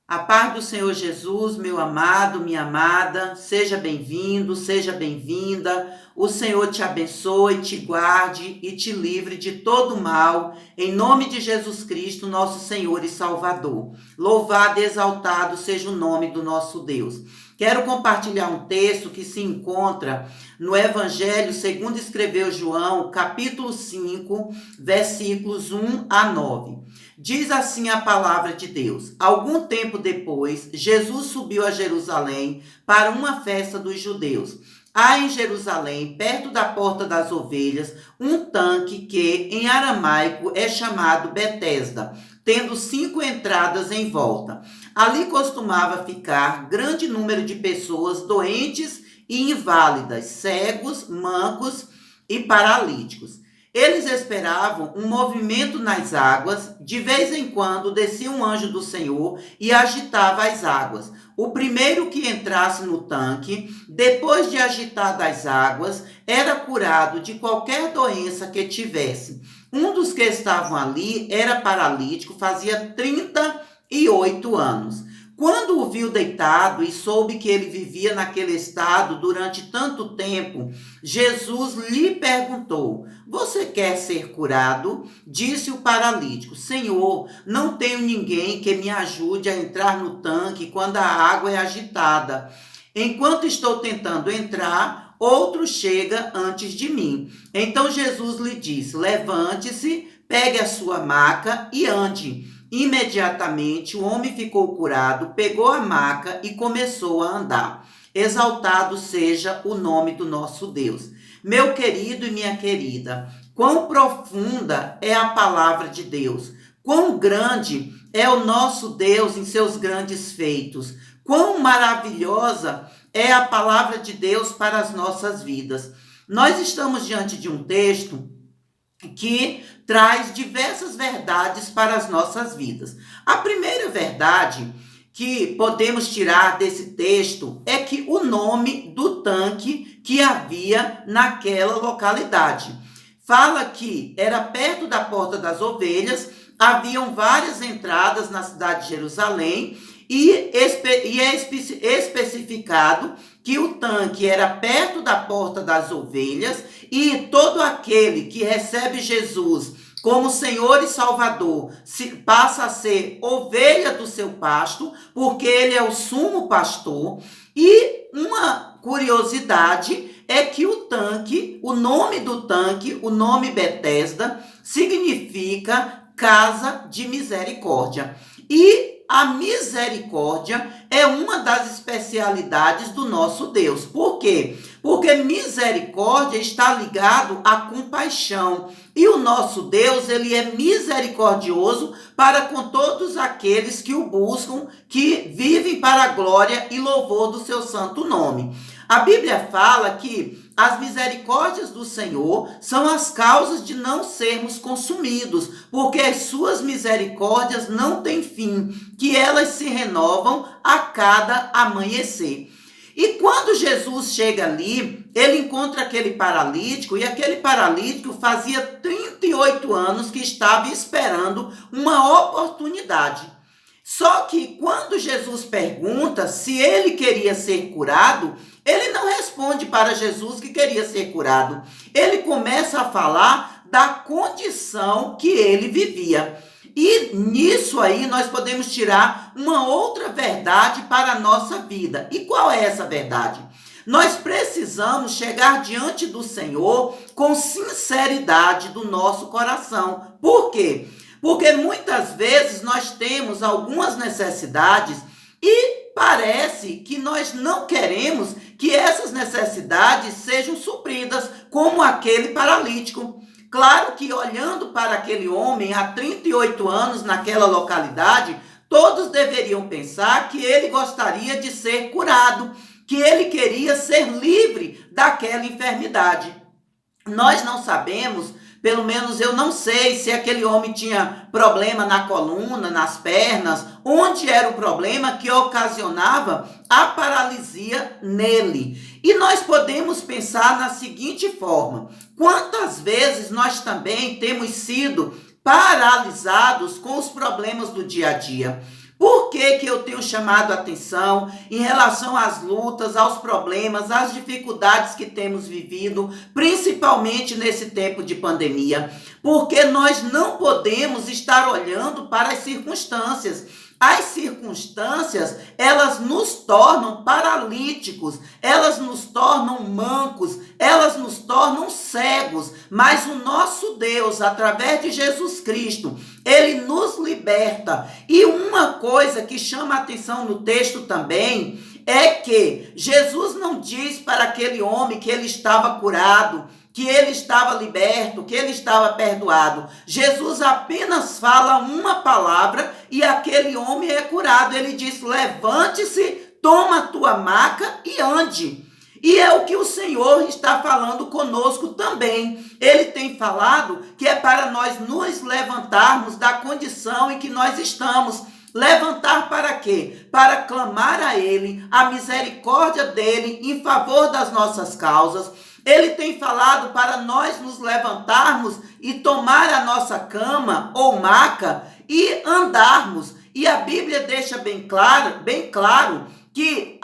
A paz do Senhor Jesus, meu amado, minha amada, seja bem-vindo, seja bem-vinda. O Senhor te abençoe, te guarde e te livre de todo mal, em nome de Jesus Cristo, nosso Senhor e Salvador. Louvado e exaltado seja o nome do nosso Deus. Quero compartilhar um texto que se encontra no Evangelho segundo escreveu João, capítulo 5, versículos 1 a 9. Diz assim a palavra de Deus: Algum tempo depois, Jesus subiu a Jerusalém para uma festa dos judeus. Há em Jerusalém, perto da Porta das Ovelhas, um tanque que, em aramaico, é chamado Betesda, tendo 5 entradas em volta. Ali costumava ficar grande número de pessoas doentes e inválidas, cegos, mancos e paralíticos. Eles esperavam um movimento nas águas. De vez em quando descia um anjo do Senhor e agitava as águas. O primeiro que entrasse no tanque, depois de agitar as águas, era curado de qualquer doença que tivesse. Um dos que estavam ali era paralítico, fazia 38 anos. Quando o viu deitado e soube que ele vivia naquele estado durante tanto tempo, Jesus lhe perguntou: Você quer ser curado? Disse o paralítico: Senhor, não tenho ninguém que me ajude a entrar no tanque quando a água é agitada. Enquanto estou tentando entrar, outro chega antes de mim. Então Jesus lhe disse: Levante-se, pegue a sua maca e ande. Imediatamente o homem ficou curado, pegou a maca e começou a andar. Exaltado seja o nome do nosso Deus. Meu querido e minha querida, quão profunda é a palavra de Deus, quão grande é o nosso Deus em seus grandes feitos, quão maravilhosa é a palavra de Deus para as nossas vidas. Nós estamos diante de um texto que traz diversas verdades para as nossas vidas. A primeira verdade que podemos tirar desse texto é que o nome do tanque que havia naquela localidade. Fala que era perto da Porta das Ovelhas, haviam várias entradas na cidade de Jerusalém e é especificado que o tanque era perto da Porta das Ovelhas e todo aquele que recebe Jesus como Senhor e Salvador passa a ser ovelha do seu pasto, porque ele é o sumo pastor. E uma curiosidade é que o tanque, o nome do tanque, o nome Betesda, significa casa de misericórdia. E a misericórdia é uma das especialidades do nosso Deus. Por quê? Porque misericórdia está ligado à compaixão. E o nosso Deus, ele é misericordioso para com todos aqueles que o buscam, que vivem para a glória e louvor do seu santo nome. A Bíblia fala que as misericórdias do Senhor são as causas de não sermos consumidos, porque as suas misericórdias não têm fim, que elas se renovam a cada amanhecer. E quando Jesus chega ali, ele encontra aquele paralítico, e aquele paralítico fazia 38 anos que estava esperando uma oportunidade. Só que quando Jesus pergunta se ele queria ser curado, ele não responde para Jesus que queria ser curado. Ele começa a falar da condição que ele vivia. E nisso aí nós podemos tirar uma outra verdade para a nossa vida. E qual é essa verdade? Nós precisamos chegar diante do Senhor com sinceridade do nosso coração. Por quê? Porque muitas vezes nós temos algumas necessidades e parece que nós não queremos que essas necessidades sejam supridas, como aquele paralítico. Claro que olhando para aquele homem há 38 anos naquela localidade, todos deveriam pensar que ele gostaria de ser curado, que ele queria ser livre daquela enfermidade. Nós não sabemos, pelo menos eu não sei se aquele homem tinha problema na coluna, nas pernas, onde era o problema que ocasionava a paralisia nele. E nós podemos pensar na seguinte forma: quantas vezes nós também temos sido paralisados com os problemas do dia a dia? Por por que eu tenho chamado a atenção em relação às lutas, aos problemas, às dificuldades que temos vivido, principalmente nesse tempo de pandemia? Porque nós não podemos estar olhando para as circunstâncias. As circunstâncias, elas nos tornam paralíticos, elas nos tornam mancos, elas nos tornam cegos, mas o nosso Deus, através de Jesus Cristo, ele nos liberta. E uma coisa que chama a atenção no texto também é que Jesus não diz para aquele homem que ele estava curado, que ele estava liberto, que ele estava perdoado. Jesus apenas fala uma palavra e aquele homem é curado. Ele diz: levante-se, toma a tua maca e ande. E é o que o Senhor está falando conosco também. Ele tem falado que é para nós nos levantarmos da condição em que nós estamos. Levantar para quê? Para clamar a Ele, a misericórdia dEle em favor das nossas causas. Ele tem falado para nós nos levantarmos e tomar a nossa cama ou maca e andarmos. E a Bíblia deixa bem claro que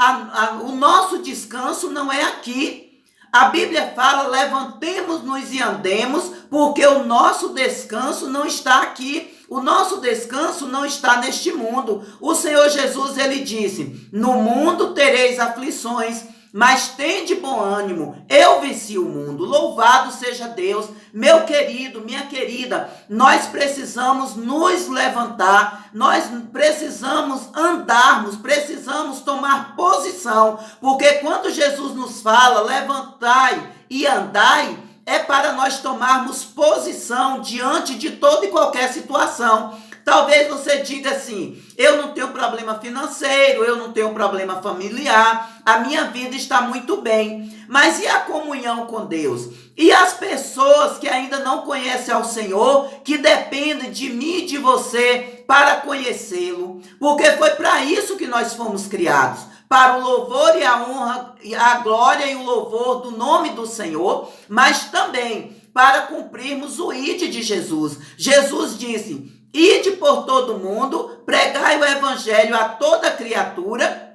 o nosso descanso não é aqui. A Bíblia fala: levantemos-nos e andemos, porque o nosso descanso não está aqui. O nosso descanso não está neste mundo. O Senhor Jesus, ele disse: no mundo tereis aflições, mas tende bom ânimo, eu venci o mundo. Louvado seja Deus. Meu querido, minha querida, nós precisamos nos levantar, nós precisamos andarmos, precisamos tomar posição, porque quando Jesus nos fala: levantai e andai, é para nós tomarmos posição diante de toda e qualquer situação. Talvez você diga assim: eu não tenho problema financeiro, eu não tenho problema familiar, a minha vida está muito bem. Mas e a comunhão com Deus? E as pessoas que ainda não conhecem ao Senhor, que dependem de mim e de você para conhecê-lo? Porque foi para isso que nós fomos criados, para o louvor e a honra, a glória e o louvor do nome do Senhor, mas também para cumprirmos o ide de Jesus. Jesus disse: ide por todo mundo, pregai o evangelho a toda criatura,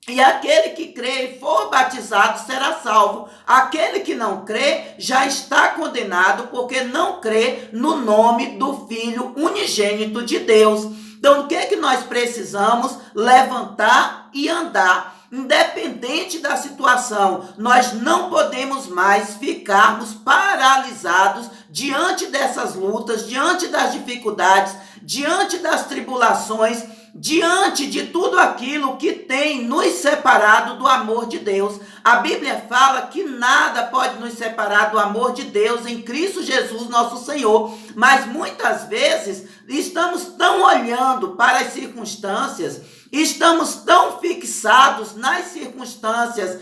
e aquele que crê e for batizado será salvo. Aquele que não crê já está condenado, porque não crê no nome do Filho unigênito de Deus. Então, o que é que nós precisamos? Levantar e andar. Independente da situação, nós não podemos mais ficarmos paralisados diante dessas lutas, diante das dificuldades, diante das tribulações, diante de tudo aquilo que tem nos separado do amor de Deus. A Bíblia fala que nada pode nos separar do amor de Deus em Cristo Jesus, nosso Senhor. Mas muitas vezes estamos tão olhando para as circunstâncias, estamos tão fixados nas circunstâncias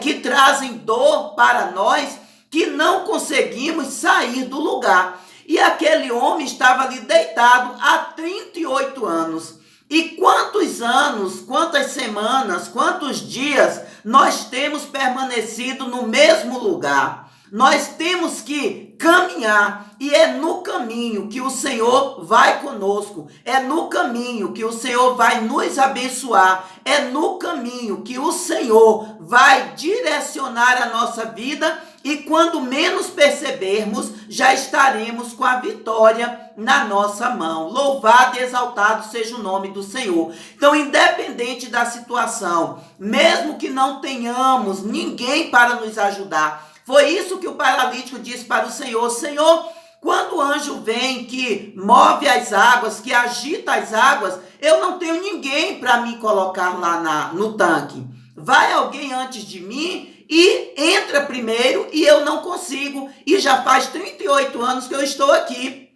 que trazem dor para nós, que não conseguimos sair do lugar. E aquele homem estava ali deitado há 38 anos. E quantos anos, quantas semanas, quantos dias nós temos permanecido no mesmo lugar? Nós temos que caminhar, e é no caminho que o Senhor vai conosco, é no caminho que o Senhor vai nos abençoar, é no caminho que o Senhor vai direcionar a nossa vida, e quando menos percebermos, já estaremos com a vitória na nossa mão. Louvado e exaltado seja o nome do Senhor. Então, independente da situação, mesmo que não tenhamos ninguém para nos ajudar, foi isso que o paralítico disse para o Senhor: Senhor, quando o anjo vem que move as águas, que agita as águas, eu não tenho ninguém para me colocar lá no tanque. Vai alguém antes de mim e entra primeiro, e eu não consigo. E já faz 38 anos que eu estou aqui.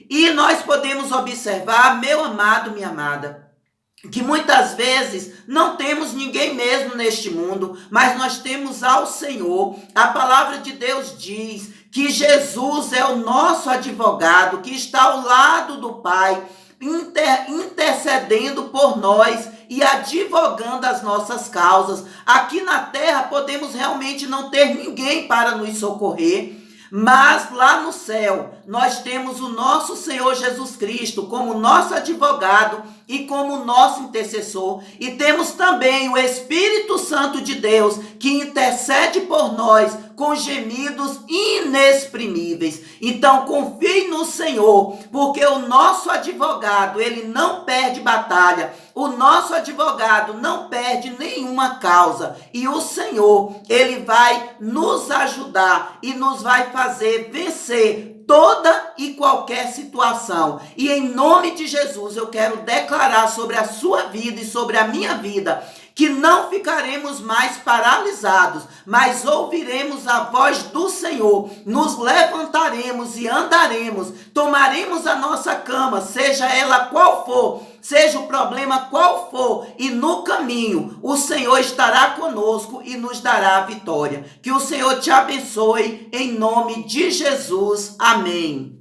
E nós podemos observar, meu amado, minha amada, que muitas vezes não temos ninguém mesmo neste mundo, mas nós temos ao Senhor. A palavra de Deus diz que Jesus é o nosso advogado, que está ao lado do Pai, intercedendo por nós e advogando as nossas causas. Aqui na terra podemos realmente não ter ninguém para nos socorrer, Mas lá no céu, nós temos o nosso Senhor Jesus Cristo como nosso advogado e como nosso intercessor. E temos também o Espírito Santo de Deus, que intercede por nós com gemidos inexprimíveis. Então, confie no Senhor, porque o nosso advogado, ele não perde batalha. O nosso advogado não perde nenhuma causa. E o Senhor, ele vai nos ajudar e nos vai fazer vencer toda e qualquer situação. E em nome de Jesus, eu quero declarar sobre a sua vida e sobre a minha vida que não ficaremos mais paralisados, mas ouviremos a voz do Senhor, nos levantaremos e andaremos, tomaremos a nossa cama, seja ela qual for, seja o problema qual for, e no caminho o Senhor estará conosco e nos dará a vitória. Que o Senhor te abençoe em nome de Jesus. Amém.